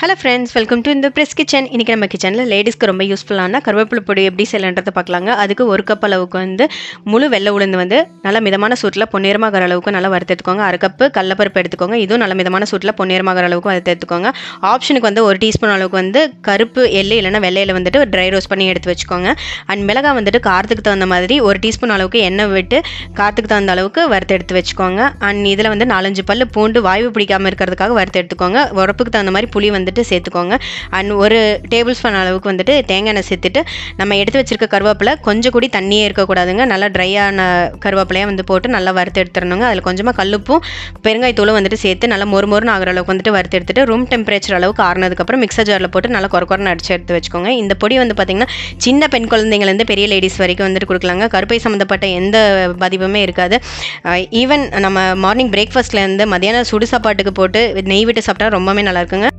Hello friends, welcome to இந்த press kitchen. இன்றைக்கி நம்ம கிச்சனில் லேடிஸ்க்கு ரொம்ப யூஸ்ஃபுல்லான கருவேப்பிலை பொடி எப்படி செய்யலான்றதை பார்க்கலாங்க. அதுக்கு ஒரு கப் அளவுக்கு முழு வெள்ளை உளுந்து நல்ல மிதமான சூட்டில் பொன்னிறமாகிற அளவுக்கு நல்லா வறுத்து எடுத்துக்கோங்க. அரை கப்பு கடலப்பருப்பு எடுத்துக்கோங்க. இதுவும் நல்ல மிதமான சூட்டில் பொன்னிறமாகிற அளவுக்கு வறுத்து எடுத்துக்கோங்க. ஆப்ஷனுக்கு ஒரு டீஸ்பூன் அளவுக்கு கருப்பு எள்ளு இல்லைனா வெள்ளையில் ட்ரை ரோஸ்ட் பண்ணி எடுத்து வச்சுக்கோங்க. அண்ட் மிளகாய் காரத்துக்கு தகுந்த மாதிரி ஒரு டீஸ்பூன் அளவுக்கு எண்ணெய் விட்டு காரத்துக்கு தகுந்த அளவுக்கு வறுத்து எடுத்து வச்சுக்கோங்க. அண்ட் இதில் 4-5 பல்லு பூண்டு வாய்வு பிடிக்காமல் இருக்கிறதுக்காக வறுத்து எடுத்துக்கோங்க. உரப்புக்கு தகுந்த மாதிரி புளி சேர்த்துக்கோங்க. அண்ட் ஒரு டேபிள் ஸ்பூன் அளவுக்கு தேங்காய் எண்ணெய் சேர்த்துட்டு நம்ம எடுத்து வச்சிருக்க கருவேப்பிலை கொஞ்சம் கூடி தண்ணியே இருக்கக்கூடாதுங்க. நல்லா ட்ரையான கருவேப்பிலையாக போட்டு நல்லா வறுத்து எடுத்துடணுங்க. அதில் கொஞ்சமாக கல்லுப்பும் பெருங்காயத்தூளும் சேர்த்து நல்லா மொறுமொறுன்னு ஆகிற அளவுக்கு வறுத்து எடுத்துட்டு ரூம் டெம்பரேச்சர் அளவுக்கு ஆறுனதுக்கப்புறம் மிக்சர் ஜாரில் போட்டு நல்லா குறைன்னு அடிச்சு எடுத்து வச்சுக்கோங்க. இந்த பொடி பார்த்தீங்கன்னா சின்ன பெண் குழந்தைங்கலேருந்து பெரிய லேடிஸ் வரைக்கும் கொடுக்கலாங்க. கருப்பை சம்மந்தப்பட்ட எந்த பாதிப்புமே இருக்காது. ஈவன் நம்ம மார்னிங் பிரேக்ஃபாஸ்ட்லேருந்து மதியானம் சுடு சாப்பாட்டுக்கு போட்டு நெய் விட்டு சாப்பிட்டா ரொம்பவே நல்லா இருக்குங்க.